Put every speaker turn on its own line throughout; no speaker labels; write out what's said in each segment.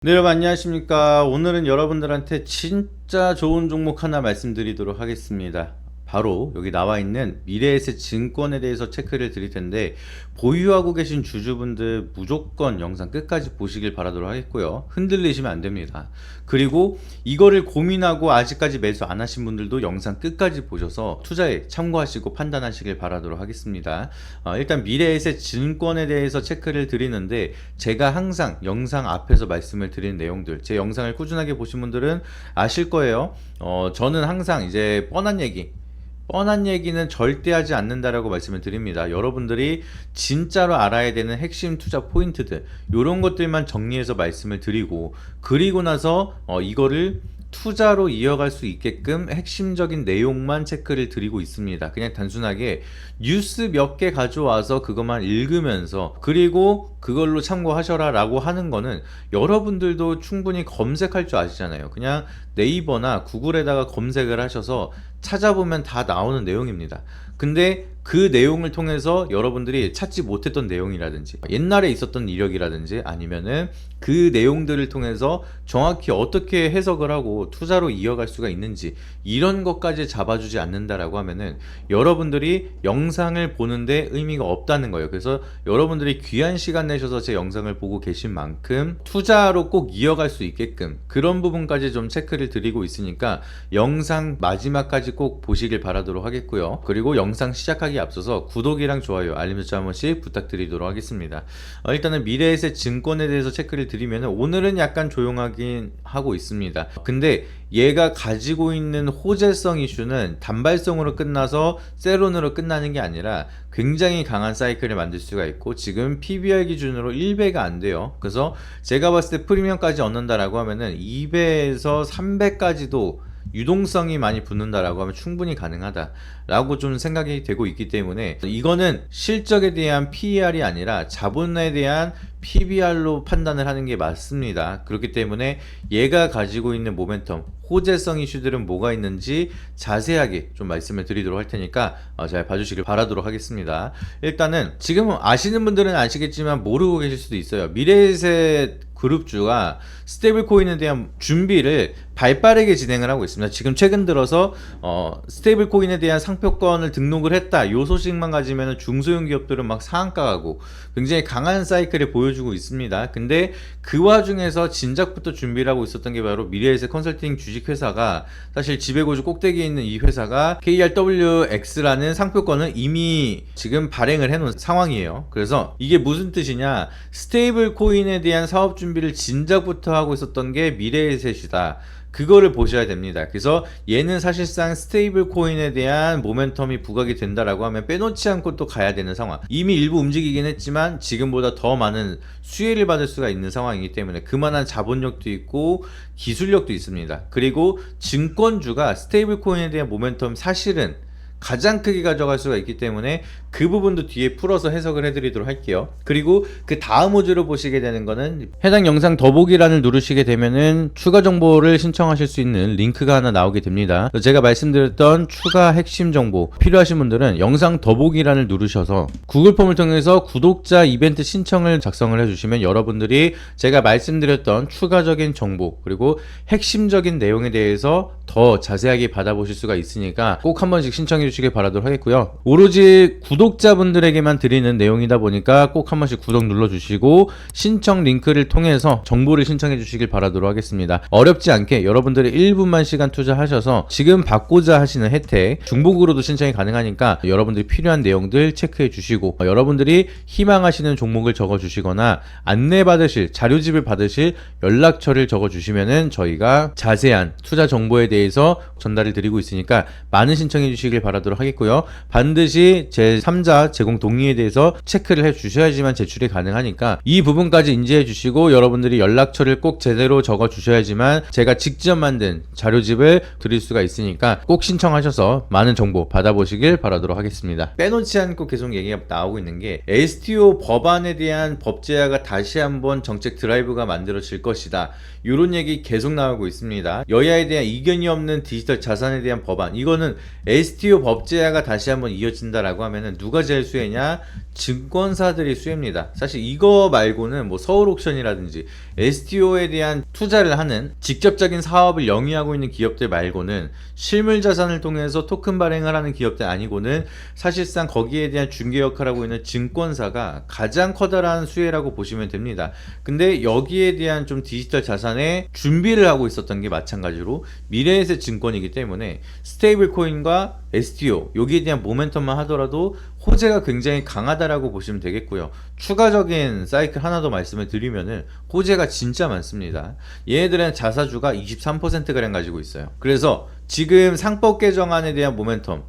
네, 여러분 안녕하십니까. 오늘은 여러분들한테 진짜 좋은 종목 하나 말씀드리도록 하겠습니다. 바로 여기 나와 있는 미래에셋 증권에 대해서 체크를 드릴 텐데, 보유하고 계신 주주분들 무조건 영상 끝까지 보시길 바라도록 하겠고요. 흔들리시면 안 됩니다. 그리고 이거를 고민하고 아직까지 매수 안 하신 분들도 영상 끝까지 보셔서 투자에 참고하시고 판단하시길 바라도록 하겠습니다. 일단 미래에셋 증권에 대해서 체크를 드리는데, 제가 항상 영상 앞에서 말씀을 드린 내용들, 제 영상을 꾸준하게 보신 분들은 아실 거예요. 저는 항상 이제 뻔한 얘기는 절대 하지 않는다라고 말씀을 드립니다. 여러분들이 진짜로 알아야 되는 핵심 투자 포인트들, 이런 것들만 정리해서 말씀을 드리고, 그리고 나서 이거를 투자로 이어갈 수 있게끔 핵심적인 내용만 체크를 드리고 있습니다. 그냥 단순하게 뉴스 몇 개 가져와서 그것만 읽으면서 그리고 그걸로 참고하셔라 라고 하는 거는, 여러분들도 충분히 검색할 줄 아시잖아요. 그냥 네이버나 구글에다가 검색을 하셔서 찾아보면 다 나오는 내용입니다. 근데 그 내용을 통해서 여러분들이 찾지 못했던 내용이라든지 옛날에 있었던 이력이라든지 아니면은 그 내용들을 통해서 정확히 어떻게 해석을 하고 투자로 이어갈 수가 있는지, 이런 것까지 잡아주지 않는다라고 하면은 여러분들이 영상을 보는데 의미가 없다는 거예요. 그래서 여러분들이 귀한 시간 내셔서 제 영상을 보고 계신 만큼 투자로 꼭 이어갈 수 있게끔 그런 부분까지 좀 체크를 드리고 있으니까 영상 마지막까지 꼭 보시길 바라도록 하겠고요. 그리고 영상 시작하기에 앞서서 구독이랑 좋아요, 알림 설정 한 번씩 부탁드리도록 하겠습니다. 일단은 미래에셋 증권에 대해서 체크를 드리면, 오늘은 약간 조용하긴 하고 있습니다. 근데 얘가 가지고 있는 호재성 이슈는 단발성으로 끝나서 세론으로 끝나는 게 아니라 굉장히 강한 사이클을 만들 수가 있고, 지금 PBR 기준으로 1배가 안 돼요. 그래서 제가 봤을 때 프리미엄까지 얻는다라고 하면은 2배에서 3배까지도 유동성이 많이 붙는다라고 하면 충분히 가능하다라고 좀 생각이 되고 있기 때문에, 이거는 실적에 대한 PER이 아니라 자본에 대한 PBR로 판단을 하는 게 맞습니다. 그렇기 때문에 얘가 가지고 있는 모멘텀, 호재성 이슈들은 뭐가 있는지 자세하게 좀 말씀을 드리도록 할 테니까 잘 봐주시길 바라도록 하겠습니다. 일단은 지금 아시는 분들은 아시겠지만 모르고 계실 수도 있어요. 미래에셋 그룹주가 스테이블 코인에 대한 준비를 발빠르게 진행을 하고 있습니다. 지금 최근 들어서 스테이블 코인에 대한 상표권을 등록을 했다, 요 소식만 가지면 중소형 기업들은 막 상한가 가고 굉장히 강한 사이클을 보여주고 있습니다. 근데 그 와중에서 진작부터 준비를 하고 있었던 게 바로 미래에셋 컨설팅 주식회사가, 사실 지배구조 꼭대기에 있는 이 회사가 KRWX라는 상표권을 이미 지금 발행을 해놓은 상황이에요. 그래서 이게 무슨 뜻이냐, 스테이블 코인에 대한 사업 준비를 진작부터 하고 있었던 게 미래에셋이다, 그거를 보셔야 됩니다. 그래서 얘는 사실상 스테이블 코인에 대한 모멘텀이 부각이 된다라고 하면 빼놓지 않고 또 가야 되는 상황. 이미 일부 움직이긴 했지만 지금보다 더 많은 수혜를 받을 수가 있는 상황이기 때문에 그만한 자본력도 있고 기술력도 있습니다. 그리고 증권주가 스테이블 코인에 대한 모멘텀 사실은 가장 크게 가져갈 수가 있기 때문에 그 부분도 뒤에 풀어서 해석을 해드리도록 할게요. 그리고 그 다음 호주로 보시게 되는 거는, 해당 영상 더보기란을 누르시게 되면은 추가 정보를 신청하실 수 있는 링크가 하나 나오게 됩니다. 제가 말씀드렸던 추가 핵심 정보 필요하신 분들은 영상 더보기란을 누르셔서 구글 폼을 통해서 구독자 이벤트 신청을 작성을 해주시면 여러분들이 제가 말씀드렸던 추가적인 정보 그리고 핵심적인 내용에 대해서 더 자세하게 받아보실 수가 있으니까 꼭 한 번씩 신청해 주시길 바라도록 하겠고요. 오로지 구독자분들에게만 드리는 내용이다 보니까 꼭 한 번씩 구독 눌러주시고 신청 링크를 통해서 정보를 신청해 주시길 바라도록 하겠습니다. 어렵지 않게 여러분들이 1분만 시간 투자하셔서 지금 받고자 하시는 혜택, 중복으로도 신청이 가능하니까 여러분들이 필요한 내용들 체크해 주시고, 여러분들이 희망하시는 종목을 적어 주시거나 안내 받으실 자료집을 받으실 연락처를 적어 주시면은 저희가 자세한 투자 정보에 대해서 전달을 드리고 있으니까 많은 신청해 주시길 바라도록 하겠고요. 반드시 제3자 제공 동의에 대해서 체크를 해 주셔야지만 제출이 가능하니까 이 부분까지 인지해 주시고, 여러분들이 연락처를 꼭 제대로 적어 주셔야지만 제가 직접 만든 자료집을 드릴 수가 있으니까 꼭 신청하셔서 많은 정보 받아보시길 바라도록 하겠습니다. 빼놓지 않고 계속 얘기가 나오고 있는 게, STO 법안에 대한 법 제화가 다시 한번 정책 드라이브가 만들어질 것이다, 이런 얘기 계속 나오고 있습니다. 여야에 대한 이견이 없는 디지털 자산에 대한 법안, 이거는 STO 법 제화가 다시 한번 이어진다라고 하면은 누가 제일 수혜냐? 증권사들이 수혜입니다. 사실 이거 말고는 뭐 서울옥션이라든지 STO에 대한 투자를 하는 직접적인 사업을 영위하고 있는 기업들 말고는 실물 자산을 통해서 토큰 발행을 하는 기업들 아니고는 사실상 거기에 대한 중개 역할을 하고 있는 증권사가 가장 커다란 수혜라고 보시면 됩니다. 근데 여기에 대한 좀 디지털 자산에 준비를 하고 있었던 게 마찬가지로 미래에셋 증권이기 때문에 스테이블 코인과 STO 여기에 대한 모멘텀만 하더라도 호재가 굉장히 강하다라고 보시면 되겠고요. 추가적인 사이클 하나 더 말씀을 드리면은 호재가 진짜 많습니다. 얘네들은 자사주가 23%가량 가지고 있어요. 그래서 지금 상법 개정안에 대한 모멘텀,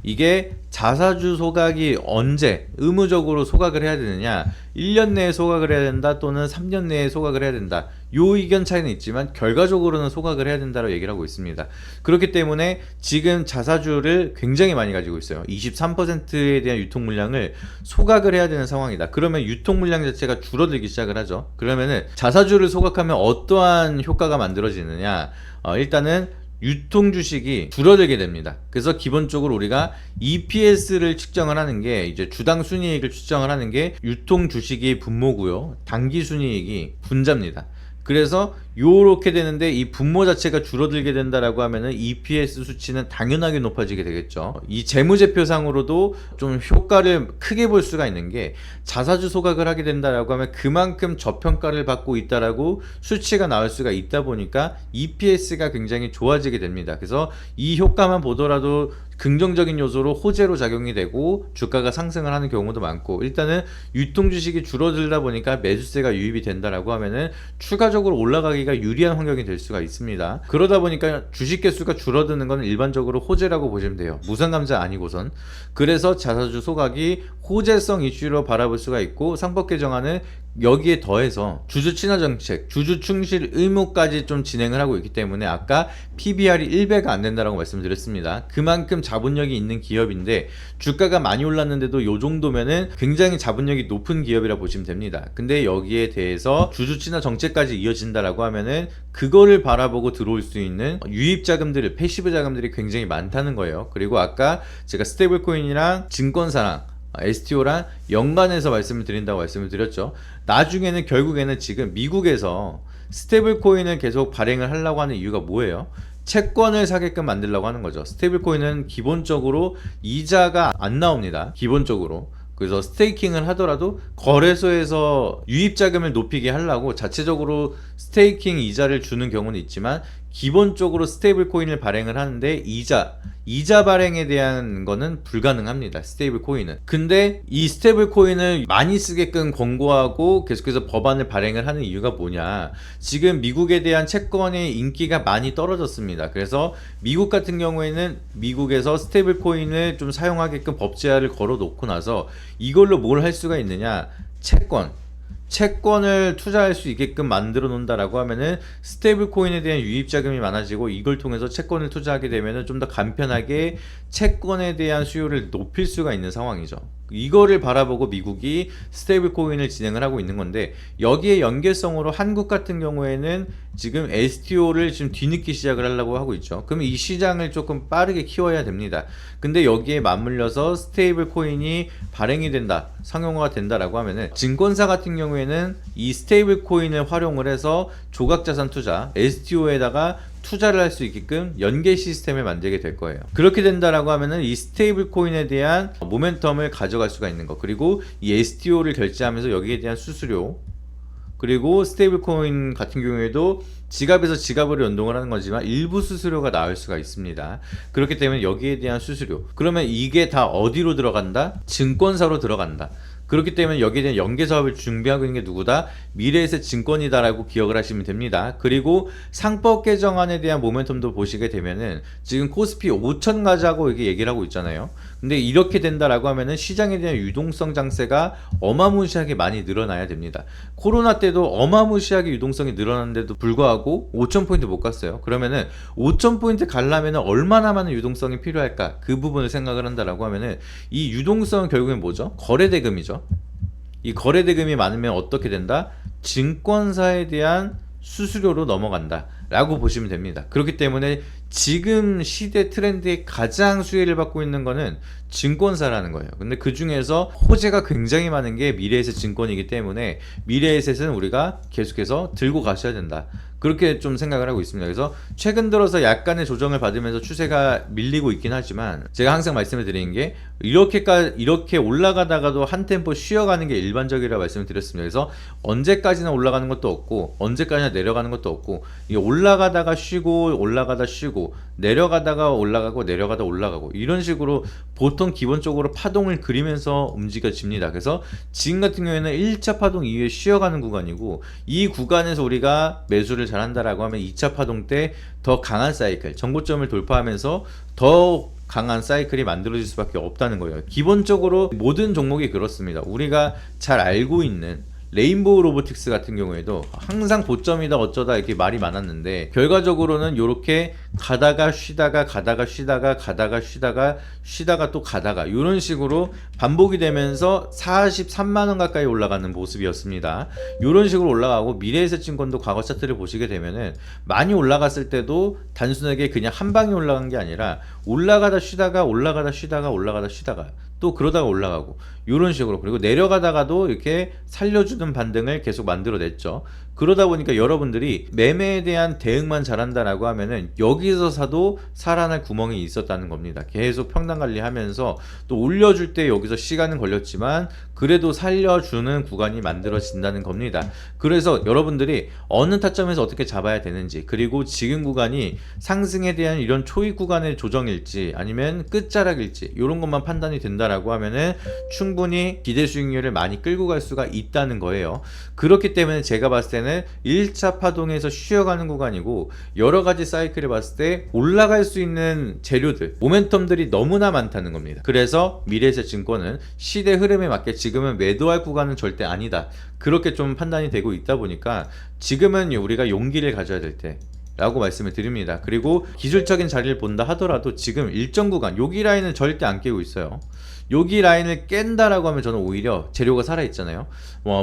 이게 자사주 소각이 언제 의무적으로 소각을 해야 되느냐, 1년 내에 소각을 해야 된다 또는 3년 내에 소각을 해야 된다, 요 의견 차이는 있지만 결과적으로는 소각을 해야 된다고 얘기를 하고 있습니다. 그렇기 때문에 지금 자사주를 굉장히 많이 가지고 있어요. 23%에 대한 유통 물량을 소각을 해야 되는 상황이다. 그러면 유통 물량 자체가 줄어들기 시작을 하죠. 그러면은 자사주를 소각하면 어떠한 효과가 만들어지느냐, 일단은 유통 주식이 줄어들게 됩니다. 그래서 기본적으로 우리가 EPS를 측정을 하는 게, 이제 주당 순이익을 측정을 하는 게 유통 주식이 분모고요, 당기 순이익이 분자입니다. 그래서 요렇게 되는데 이 분모 자체가 줄어들게 된다라고 하면은 EPS 수치는 당연하게 높아지게 되겠죠. 이 재무제표상으로도 좀 효과를 크게 볼 수가 있는 게, 자사주 소각을 하게 된다라고 하면 그만큼 저평가를 받고 있다라고 수치가 나올 수가 있다 보니까 EPS가 굉장히 좋아지게 됩니다. 그래서 이 효과만 보더라도 긍정적인 요소로 호재로 작용이 되고 주가가 상승을 하는 경우도 많고, 일단은 유통 주식이 줄어들다 보니까 매수세가 유입이 된다라고 하면은 추가적으로 올라가기가 유리한 환경이 될 수가 있습니다. 그러다 보니까 주식 개수가 줄어드는 것은 일반적으로 호재라고 보시면 돼요. 무상감자 아니고선. 그래서 자사주 소각이 호재성 이슈로 바라볼 수가 있고, 상법 개정안은 여기에 더해서 주주 친화 정책, 주주 충실 의무까지 좀 진행을 하고 있기 때문에 아까 PBR이 1배가 안 된다라고 말씀드렸습니다. 그만큼 자본력이 있는 기업인데 주가가 많이 올랐는데도 요 정도면은 굉장히 자본력이 높은 기업이라 보시면 됩니다. 근데 여기에 대해서 주주 친화 정책까지 이어진다라고 하면은 그거를 바라보고 들어올 수 있는 유입 자금들을, 패시브 자금들이 굉장히 많다는 거예요. 그리고 아까 제가 스테이블 코인이랑 증권사랑 STO랑 연관해서 말씀을 드린다고 말씀을 드렸죠. 나중에는 결국에는 지금 미국에서 스테이블 코인을 계속 발행을 하려고 하는 이유가 뭐예요? 채권을 사게끔 만들려고 하는 거죠. 스테이블 코인은 기본적으로 이자가 안 나옵니다. 기본적으로. 그래서 스테이킹을 하더라도 거래소에서 유입 자금을 높이게 하려고 자체적으로 스테이킹 이자를 주는 경우는 있지만, 기본적으로 스테이블 코인을 발행을 하는데 이자 발행에 대한 거는 불가능합니다. 스테이블 코인은. 근데 이 스테이블 코인을 많이 쓰게끔 권고하고 계속해서 법안을 발행을 하는 이유가 뭐냐, 지금 미국에 대한 채권의 인기가 많이 떨어졌습니다. 그래서 미국 같은 경우에는 미국에서 스테이블 코인을 좀 사용하게끔 법 제한을 걸어 놓고 나서 이걸로 뭘 할 수가 있느냐, 채권을 투자할 수 있게끔 만들어 놓는다라고 하면은 스테이블 코인에 대한 유입 자금이 많아지고, 이걸 통해서 채권을 투자하게 되면은 좀 더 간편하게 채권에 대한 수요를 높일 수가 있는 상황이죠. 이거를 바라보고 미국이 스테이블 코인을 진행을 하고 있는 건데, 여기에 연계성으로 한국 같은 경우에는 지금 STO를 지금 뒤늦게 시작을 하려고 하고 있죠. 그러면 이 시장을 조금 빠르게 키워야 됩니다. 근데 여기에 맞물려서 스테이블 코인이 발행이 된다, 상용화가 된다라고 하면은 증권사 같은 경우에는 이 스테이블 코인을 활용을 해서 조각자산 투자, STO에다가 투자를 할 수 있게끔 연계 시스템을 만들게 될 거예요. 그렇게 된다라고 하면은 이 스테이블 코인에 대한 모멘텀을 가져갈 수가 있는 거, 그리고 이 STO를 결제하면서 여기에 대한 수수료, 그리고 스테이블 코인 같은 경우에도 지갑에서 지갑으로 연동을 하는 거지만 일부 수수료가 나올 수가 있습니다. 그렇기 때문에 여기에 대한 수수료, 그러면 이게 다 어디로 들어간다? 증권사로 들어간다. 그렇기 때문에 여기에 대한 연계 사업을 준비하고 있는 게 누구다? 미래에셋 증권이다라고 기억을 하시면 됩니다. 그리고 상법 개정안에 대한 모멘텀도 보시게 되면은 지금 코스피 5천 가자고 이게 얘기를 하고 있잖아요. 근데 이렇게 된다라고 하면은 시장에 대한 유동성 장세가 어마무시하게 많이 늘어나야 됩니다. 코로나 때도 어마무시하게 유동성이 늘어났는데도 불구하고 5,000포인트 못 갔어요. 그러면은 5,000포인트 가려면은 얼마나 많은 유동성이 필요할까? 그 부분을 생각을 한다라고 하면은 이 유동성은 결국엔 뭐죠? 거래대금이죠. 이 거래대금이 많으면 어떻게 된다? 증권사에 대한 수수료로 넘어간다 라고 보시면 됩니다. 그렇기 때문에 지금 시대 트렌드에 가장 수혜를 받고 있는 거는 증권사라는 거예요. 근데 그 중에서 호재가 굉장히 많은 게 미래에셋 증권이기 때문에 미래에셋은 우리가 계속해서 들고 가셔야 된다, 그렇게 좀 생각을 하고 있습니다. 그래서 최근 들어서 약간의 조정을 받으면서 추세가 밀리고 있긴 하지만 제가 항상 말씀을 드리는 게 이렇게 올라가다가도 한 템포 쉬어가는 게 일반적이라고 말씀을 드렸습니다. 그래서 언제까지나 올라가는 것도 없고 언제까지나 내려가는 것도 없고, 이게 올라가다가 쉬고 올라가다 쉬고 내려가다가 올라가고 내려가다 올라가고 이런 식으로 보통 기본적으로 파동을 그리면서 움직여집니다. 그래서 지금 같은 경우에는 1차 파동 이후에 쉬어가는 구간이고, 이 구간에서 우리가 매수를 잘한다라고 하면 2차 파동 때 더 강한 사이클, 정고점을 돌파하면서 더 강한 사이클이 만들어질 수밖에 없다는 거예요. 기본적으로 모든 종목이 그렇습니다. 우리가 잘 알고 있는 레인보우 로보틱스 같은 경우에도 항상 고점이다 어쩌다 이렇게 말이 많았는데, 결과적으로는 이렇게 가다가 쉬다가 가다가 쉬다가 가다가 쉬다가 또 가다가 이런 식으로 반복이 되면서 43만원 가까이 올라가는 모습이었습니다. 이런 식으로 올라가고, 미래에셋증권도 과거 차트를 보시게 되면은 많이 올라갔을 때도 단순하게 그냥 한 방에 올라간 게 아니라 올라가다 쉬다가 올라가다 쉬다가 올라가다 쉬다가 또 그러다가 올라가고 이런 식으로, 그리고 내려가다가도 이렇게 살려주는 반등을 계속 만들어냈죠. 그러다 보니까 여러분들이 매매에 대한 대응만 잘한다라고 하면은 여기서 사도 살아날 구멍이 있었다는 겁니다. 계속 평단 관리하면서 또 올려줄 때 여기서 시간은 걸렸지만 그래도 살려주는 구간이 만들어진다는 겁니다. 그래서 여러분들이 어느 타점에서 어떻게 잡아야 되는지, 그리고 지금 구간이 상승에 대한 이런 초입 구간의 조정일지 아니면 끝자락일지 이런 것만 판단이 된다라고 하면은 충분히 기대 수익률을 많이 끌고 갈 수가 있다는 거예요. 그렇기 때문에 제가 봤을 때는 1차 파동에서 쉬어가는 구간이고, 여러가지 사이클을 봤을 때 올라갈 수 있는 재료들, 모멘텀들이 너무나 많다는 겁니다. 그래서 미래에셋 증권은 시대 흐름에 맞게 지금은 매도할 구간은 절대 아니다, 그렇게 좀 판단이 되고 있다 보니까 지금은 우리가 용기를 가져야 될 때 라고 말씀을 드립니다. 그리고 기술적인 자리를 본다 하더라도 지금 일정 구간, 여기 라인은 절대 안 깨고 있어요. 여기 라인을 깬다라고 하면 저는 오히려 재료가 살아있잖아요.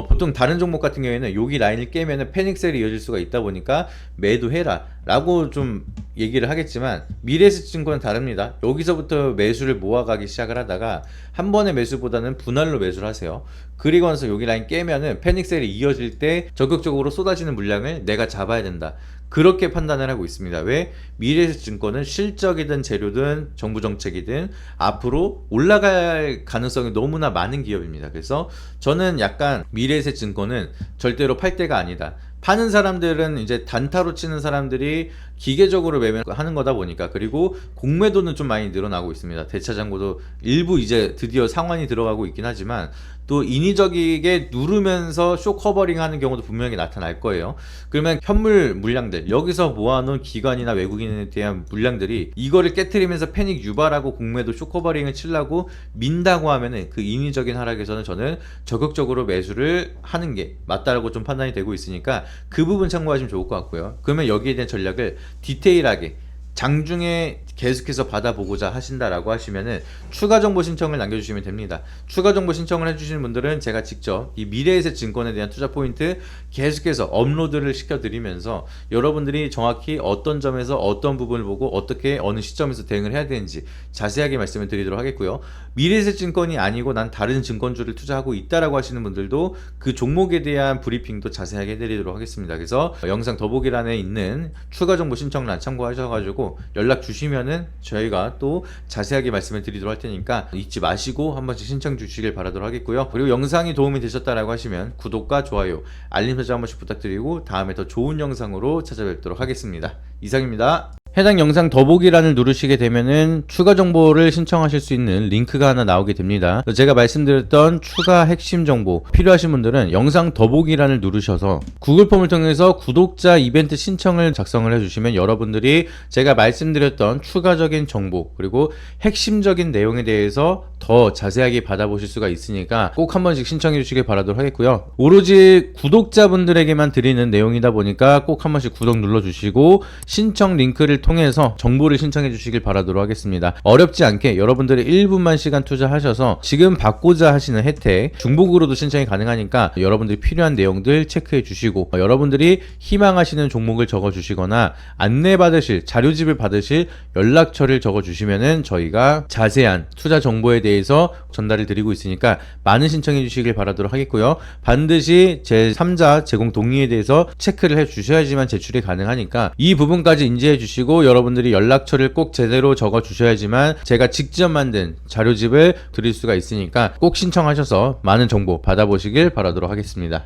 보통 다른 종목 같은 경우에는 여기 라인을 깨면은 패닉셀이 이어질 수가 있다 보니까 매도해라 라고 좀 얘기를 하겠지만, 미래에셋 증권은 다릅니다. 여기서부터 매수를 모아가기 시작을 하다가 한 번의 매수보다는 분할로 매수를 하세요. 그리고 나서 여기 라인 깨면은 패닉셀이 이어질 때 적극적으로 쏟아지는 물량을 내가 잡아야 된다, 그렇게 판단을 하고 있습니다. 왜? 미래에셋 증권은 실적이든 재료든 정부 정책이든 앞으로 올라갈 가능성이 너무나 많은 기업입니다. 그래서 저는 약간 미래에셋 증권은 절대로 팔 때가 아니다. 파는 사람들은 이제 단타로 치는 사람들이 기계적으로 매매하는 거다 보니까, 그리고 공매도는 좀 많이 늘어나고 있습니다. 대차장고도 일부 이제 드디어 상환이 들어가고 있긴 하지만 또 인위적이게 누르면서 쇼 커버링 하는 경우도 분명히 나타날 거예요. 그러면 현물 물량들, 여기서 모아놓은 기관이나 외국인에 대한 물량들이 이거를 깨트리면서 패닉 유발하고 공매도 쇼 커버링을 치려고 민다고 하면은 그 인위적인 하락에서는 저는 적극적으로 매수를 하는 게 맞다라고 좀 판단이 되고 있으니까 그 부분 참고하시면 좋을 것 같고요. 그러면 여기에 대한 전략을 디테일하게 장중에 계속해서 받아보고자 하신다라고 하시면은 추가 정보 신청을 남겨주시면 됩니다. 추가 정보 신청을 해주시는 분들은 제가 직접 이 미래에셋 증권에 대한 투자 포인트 계속해서 업로드를 시켜드리면서 여러분들이 정확히 어떤 점에서 어떤 부분을 보고 어떻게 어느 시점에서 대응을 해야 되는지 자세하게 말씀을 드리도록 하겠고요. 미래에셋 증권이 아니고 난 다른 증권주를 투자하고 있다라고 하시는 분들도 그 종목에 대한 브리핑도 자세하게 해드리도록 하겠습니다. 그래서 영상 더보기란에 있는 추가 정보 신청란 참고하셔가지고 연락 주시면은 저희가 또 자세하게 말씀을 드리도록 할 테니까 잊지 마시고 한 번씩 신청 주시길 바라도록 하겠고요. 그리고 영상이 도움이 되셨다라고 하시면 구독과 좋아요, 알림 설정 한 번씩 부탁드리고 다음에 더 좋은 영상으로 찾아뵙도록 하겠습니다. 이상입니다. 해당 영상 더보기란을 누르시게 되면은 추가 정보를 신청하실 수 있는 링크가 하나 나오게 됩니다. 제가 말씀드렸던 추가 핵심 정보 필요하신 분들은 영상 더보기란을 누르셔서 구글 폼을 통해서 구독자 이벤트 신청을 작성을 해주시면 여러분들이 제가 말씀드렸던 추가적인 정보 그리고 핵심적인 내용에 대해서 더 자세하게 받아보실 수가 있으니까 꼭 한 번씩 신청해 주시길 바라도록 하겠고요. 오로지 구독자분들에게만 드리는 내용이다 보니까 꼭 한 번씩 구독 눌러주시고 신청 링크를 통해서 정보를 신청해 주시길 바라도록 하겠습니다. 어렵지 않게 여러분들이 1분만 시간 투자하셔서 지금 받고자 하시는 혜택 중복으로도 신청이 가능하니까 여러분들이 필요한 내용들 체크해 주시고 여러분들이 희망하시는 종목을 적어 주시거나 안내 받으실 자료집을 받으실 연락처를 적어 주시면은 저희가 자세한 투자 정보에 대해서 전달을 드리고 있으니까 많은 신청해 주시길 바라도록 하겠고요. 반드시 제3자 제공 동의에 대해서 체크를 해 주셔야지만 제출이 가능하니까 이 부분까지 인지해 주시고 여러분들이 연락처를 꼭 제대로 적어 주셔야지만 제가 직접 만든 자료집을 드릴 수가 있으니까 꼭 신청하셔서 많은 정보 받아보시길 바라도록 하겠습니다.